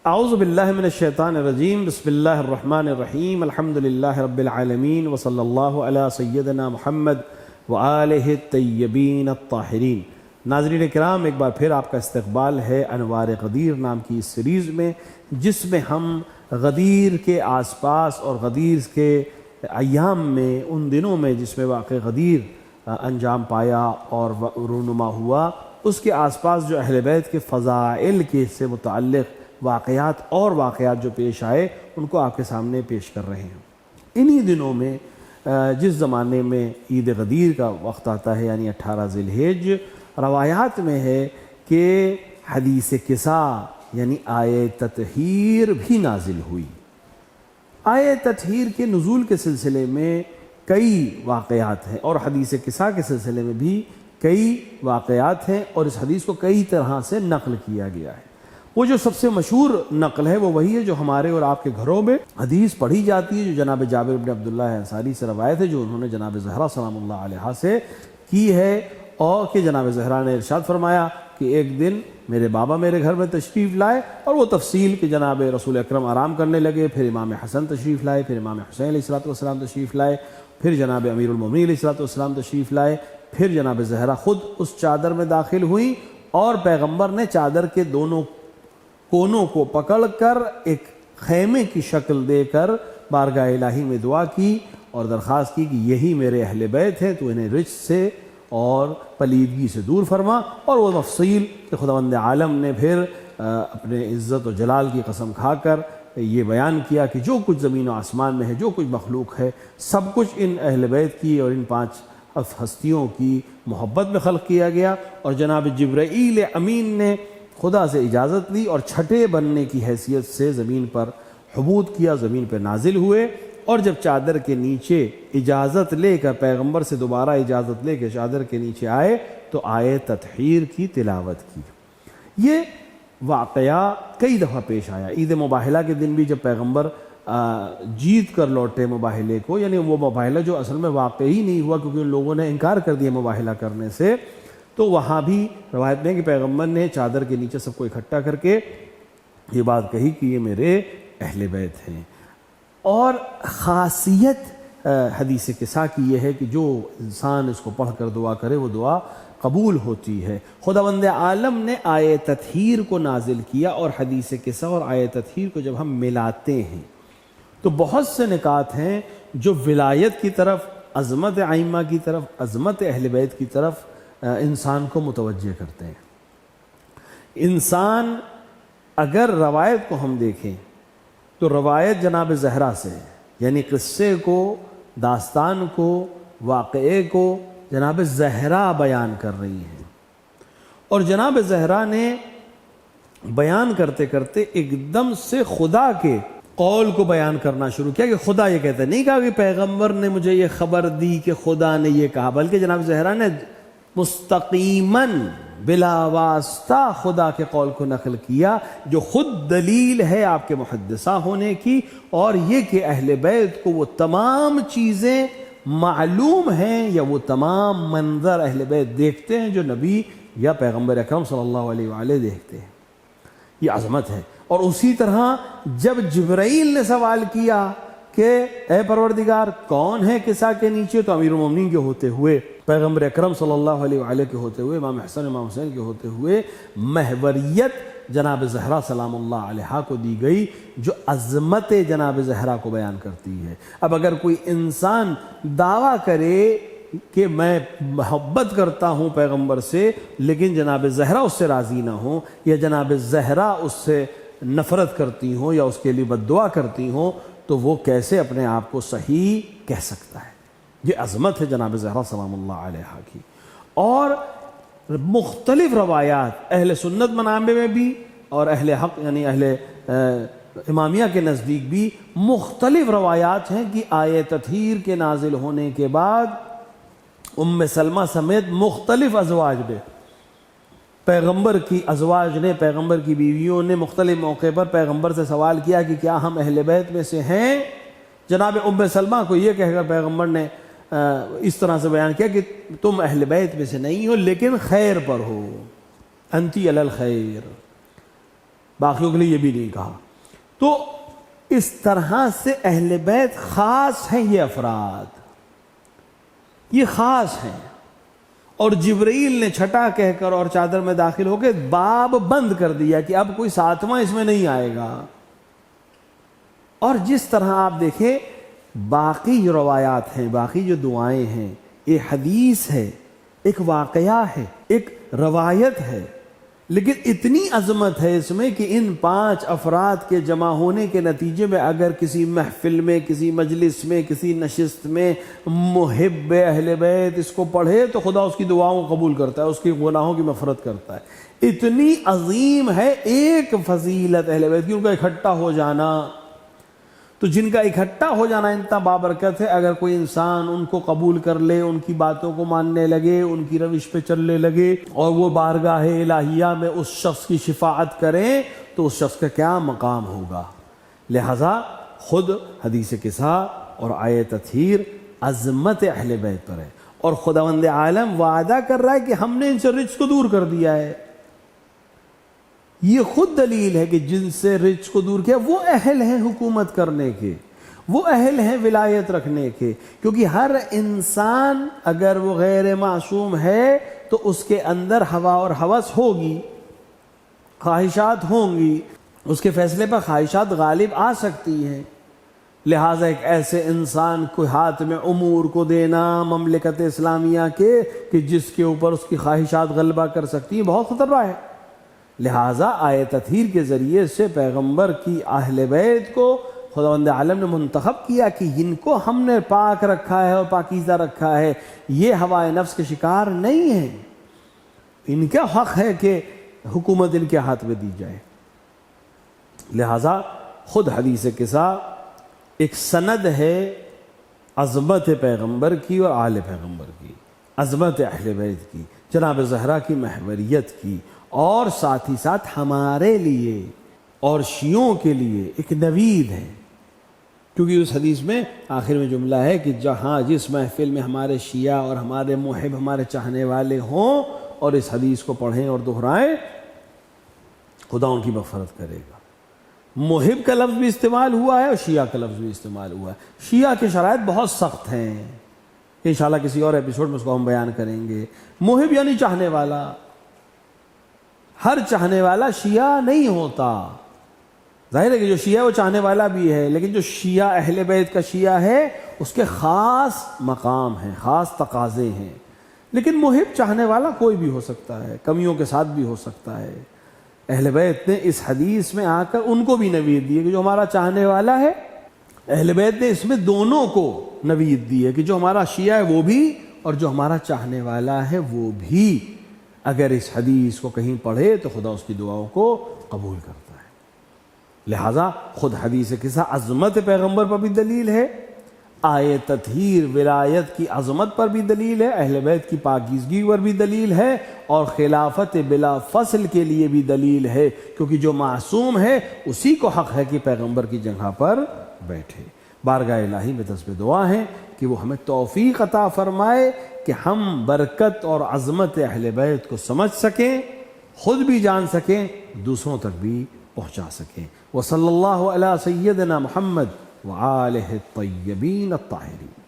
اعوذ باللہ من الشیطان الرجیم، بسم اللہ الرحمن الرحیم، الحمدللہ رب العالمین، وصلی اللہ علی سیدنا محمد وآلہ الطیبین الطاہرین۔ ناظرین کرام، ایک بار پھر آپ کا استقبال ہے انوار غدیر نام کی اس سیریز میں، جس میں ہم غدیر کے آس پاس اور غدیر کے ایام میں، ان دنوں میں جس میں واقع غدیر انجام پایا اور رونما ہوا، اس کے آس پاس جو اہل بیت کے فضائل کے سے متعلق واقعات اور واقعات جو پیش آئے، ان کو آپ کے سامنے پیش کر رہے ہیں۔ انہی دنوں میں جس زمانے میں عید غدیر کا وقت آتا ہے، یعنی 18 ذی الحج، روایات میں ہے کہ حدیث کسا یعنی آیہ تطہیر بھی نازل ہوئی۔ آیہ تطہیر کے نزول کے سلسلے میں کئی واقعات ہیں، اور حدیث کسا کے سلسلے میں بھی کئی واقعات ہیں، اور اس حدیث کو کئی طرح سے نقل کیا گیا ہے۔ وہ جو سب سے مشہور نقل ہے وہ وہی ہے جو ہمارے اور آپ کے گھروں میں حدیث پڑھی جاتی ہے، جو جناب جابر بن عبداللہ انصاری سے روایت ہے، جو انہوں نے جناب زہرا سلام اللہ علیہا سے کی ہے، اور کہ جناب زہرا نے ارشاد فرمایا کہ ایک دن میرے بابا میرے گھر میں تشریف لائے، اور وہ تفصیل کہ جناب رسول اکرم آرام کرنے لگے، پھر امام حسن تشریف لائے، پھر امام حسین علیہ السلام تشریف لائے، پھر جناب امیر المومنین علیہ السلام تشریف لائے، پھر جناب زہرا خود اس چادر میں داخل ہوئی، اور پیغمبر نے چادر کے دونوں کونوں کو پکڑ کر ایک خیمے کی شکل دے کر بارگاہ الہی میں دعا کی اور درخواست کی کہ یہی میرے اہل بیت ہیں، تو انہیں رجس سے اور پلیدگی سے دور فرما، اور وہ تفصیل کہ خداوند عالم نے پھر اپنے عزت و جلال کی قسم کھا کر یہ بیان کیا کہ جو کچھ زمین و آسمان میں ہے، جو کچھ مخلوق ہے، سب کچھ ان اہل بیت کی اور ان 5 ہستیوں کی محبت میں خلق کیا گیا۔ اور جناب جبرائیل امین نے خدا سے اجازت لی اور چھٹے بننے کی حیثیت سے زمین پر حبوط کیا، زمین پر نازل ہوئے، اور جب چادر کے نیچے اجازت لے کر پیغمبر سے دوبارہ اجازت لے کے چادر کے نیچے آئے تو آیہ تطہیر کی تلاوت کی۔ یہ واقعہ کئی دفعہ پیش آیا۔ عید مباہلہ کے دن بھی جب پیغمبر جیت کر لوٹے مباہلے کو، یعنی وہ مباہلہ جو اصل میں واقعی نہیں ہوا کیونکہ ان لوگوں نے انکار کر دیا مباہلہ کرنے سے، تو وہاں بھی روایت میں کہ پیغمبر نے چادر کے نیچے سب کو اکٹھا کر کے یہ بات کہی کہ یہ میرے اہل بیت ہیں۔ اور خاصیت حدیث کسا کی یہ ہے کہ جو انسان اس کو پڑھ کر دعا کرے وہ دعا قبول ہوتی ہے۔ خداوند عالم نے آیہ تطہیر کو نازل کیا، اور حدیث کسا اور آیہ تطہیر کو جب ہم ملاتے ہیں تو بہت سے نکات ہیں جو ولایت کی طرف، عظمت ائمہ کی طرف، عظمت اہل بیت کی طرف انسان کو متوجہ کرتے ہیں۔ انسان اگر روایت کو ہم دیکھیں تو روایت جناب زہرا سے، یعنی قصے کو، داستان کو، واقعے کو جناب زہرا بیان کر رہی ہیں، اور جناب زہرا نے بیان کرتے کرتے ایک دم سے خدا کے قول کو بیان کرنا شروع کیا کہ خدا یہ کہتا ہے، نہیں کہا کہ پیغمبر نے مجھے یہ خبر دی کہ خدا نے یہ کہا، بلکہ جناب زہرا نے مستقیماً بلا واسطہ خدا کے قول کو نقل کیا، جو خود دلیل ہے آپ کے محدثہ ہونے کی، اور یہ کہ اہل بیت کو وہ تمام چیزیں معلوم ہیں یا وہ تمام منظر اہل بیت دیکھتے ہیں جو نبی یا پیغمبر اکرم صلی اللہ علیہ وآلہ دیکھتے ہیں۔ یہ عظمت ہے۔ اور اسی طرح جب جبرائیل نے سوال کیا کہ اے پروردگار کون ہے کسا کے نیچے، تو امیر المومنین کے ہوتے ہوئے، پیغمبر اکرم صلی اللہ علیہ وآلہ کے ہوتے ہوئے، امام حسن امام حسین کے ہوتے ہوئے محوریت جناب زہرا سلام اللہ علیہا کو دی گئی، جو عظمت جناب زہرا کو بیان کرتی ہے۔ اب اگر کوئی انسان دعویٰ کرے کہ میں محبت کرتا ہوں پیغمبر سے لیکن جناب زہرا اس سے راضی نہ ہوں، یا جناب زہرا اس سے نفرت کرتی ہوں یا اس کے لیے بد دعا کرتی ہوں، تو وہ کیسے اپنے آپ کو صحیح کہہ سکتا ہے؟ یہ عظمت ہے جناب زہرا سلام اللہ علیہا کی۔ اور مختلف روایات اہل سنت منابع میں بھی اور اہل حق یعنی اہل امامیہ کے نزدیک بھی مختلف روایات ہیں کہ آیہ تطہیر کے نازل ہونے کے بعد ام سلمہ سمیت مختلف ازواج نے، پیغمبر کی ازواج نے، پیغمبر کی بیویوں نے مختلف موقع پر پیغمبر سے سوال کیا کہ کیا ہم اہل بیت میں سے ہیں؟ جناب ام سلمہ کو یہ کہہ کر پیغمبر نے اس طرح سے بیان کیا کہ تم اہل بیت میں سے نہیں ہو لیکن خیر پر ہو، انتی علی الخیر، باقیوں کے لیے یہ بھی نہیں کہا۔ تو اس طرح سے اہل بیت خاص ہیں، یہ افراد یہ خاص ہیں، اور جبرائیل نے چھٹا کہہ کر اور چادر میں داخل ہو کے باب بند کر دیا کہ اب کوئی ساتواں اس میں نہیں آئے گا۔ اور جس طرح آپ دیکھیں باقی جو روایات ہیں، باقی جو دعائیں ہیں، ایک حدیث ہے، ایک واقعہ ہے، ایک روایت ہے، لیکن اتنی عظمت ہے اس میں کہ ان 5 افراد کے جمع ہونے کے نتیجے میں اگر کسی محفل میں، کسی مجلس میں، کسی نشست میں محب اہل بیت اس کو پڑھے تو خدا اس کی دعاؤں کو قبول کرتا ہے، اس کی گناہوں کی مغفرت کرتا ہے۔ اتنی عظیم ہے ایک فضیلت اہل بیت کی، ان کا اکٹھا ہو جانا۔ تو جن کا اکٹھا ہو جانا اتنا بابرکت ہے، اگر کوئی انسان ان کو قبول کر لے، ان کی باتوں کو ماننے لگے، ان کی روش پہ چلنے لگے، اور وہ بارگاہ الہیہ میں اس شخص کی شفاعت کریں تو اس شخص کا کیا مقام ہوگا۔ لہذا خود حدیث کسا اور آیت تطہیر عظمت اہل بیت پر ہے، اور خداوند عالم وعدہ کر رہا ہے کہ ہم نے ان سے رجس کو دور کر دیا ہے۔ یہ خود دلیل ہے کہ جن سے رجس کو دور کیا وہ اہل ہیں حکومت کرنے کے، وہ اہل ہیں ولایت رکھنے کے، کیونکہ ہر انسان اگر وہ غیر معصوم ہے تو اس کے اندر ہوا اور ہوس ہوگی، خواہشات ہوں گی، اس کے فیصلے پر خواہشات غالب آ سکتی ہیں۔ لہٰذا ایک ایسے انسان کو ہاتھ میں امور کو دینا مملکت اسلامیہ کے کہ جس کے اوپر اس کی خواہشات غلبہ کر سکتی ہیں بہت خطرہ ہے۔ لہٰذا آیت تطہیر کے ذریعے سے پیغمبر کی اہل بیت کو خداوند عالم نے منتخب کیا کہ ان کو ہم نے پاک رکھا ہے اور پاکیزہ رکھا ہے، یہ ہوائے نفس کے شکار نہیں ہیں، ان کا حق ہے کہ حکومت ان کے ہاتھ میں دی جائے۔ لہٰذا خود حدیث کسا ایک سند ہے عظمت پیغمبر کی اور آل پیغمبر کی، عظمت اہل بیت کی، جناب زہرا کی محوریت کی، اور ساتھ ہی ساتھ ہمارے لیے اور شیعوں کے لیے ایک نوید ہے، کیونکہ اس حدیث میں آخر میں جملہ ہے کہ جہاں جس محفل میں ہمارے شیعہ اور ہمارے محب، ہمارے چاہنے والے ہوں اور اس حدیث کو پڑھیں اور دہرائیں، خدا ان کی مغفرت کرے گا۔ محب کا لفظ بھی استعمال ہوا ہے اور شیعہ کا لفظ بھی استعمال ہوا ہے۔ شیعہ کی شرائط بہت سخت ہیں، انشاءاللہ کسی اور ایپیسوڈ میں اس کو ہم بیان کریں گے۔ محب یعنی چاہنے والا، ہر چاہنے والا شیعہ نہیں ہوتا، ظاہر ہے کہ جو شیعہ وہ چاہنے والا بھی ہے، لیکن جو شیعہ اہل بیت کا شیعہ ہے اس کے خاص مقام ہیں، خاص تقاضے ہیں، لیکن محب چاہنے والا کوئی بھی ہو سکتا ہے، کمیوں کے ساتھ بھی ہو سکتا ہے۔ اہل بیت نے اس حدیث میں آ کر ان کو بھی نوید دی ہے کہ جو ہمارا چاہنے والا ہے، اہل بیت نے اس میں دونوں کو نوید دی ہے کہ جو ہمارا شیعہ ہے وہ بھی اور جو ہمارا چاہنے والا ہے وہ بھی اگر اس حدیث کو کہیں پڑھے تو خدا اس کی دعاؤں کو قبول کرتا ہے۔ لہٰذا خود حدیث کسا عظمت پیغمبر پر بھی دلیل ہے، آیت تطہیر ولایت کی عظمت پر بھی دلیل ہے، اہل بیت کی پاکیزگی پر بھی دلیل ہے، اور خلافت بلا فصل کے لیے بھی دلیل ہے، کیونکہ جو معصوم ہے اسی کو حق ہے کہ پیغمبر کی جگہ پر بیٹھے۔ بارگاہ الہی میں دست دعا ہے کہ وہ ہمیں توفیق عطا فرمائے کہ ہم برکت اور عظمت اہل بیت کو سمجھ سکیں، خود بھی جان سکیں، دوسروں تک بھی پہنچا سکیں۔ وصلی اللہ علی سیدنا محمد وآلہ الطیبین الطاہرین۔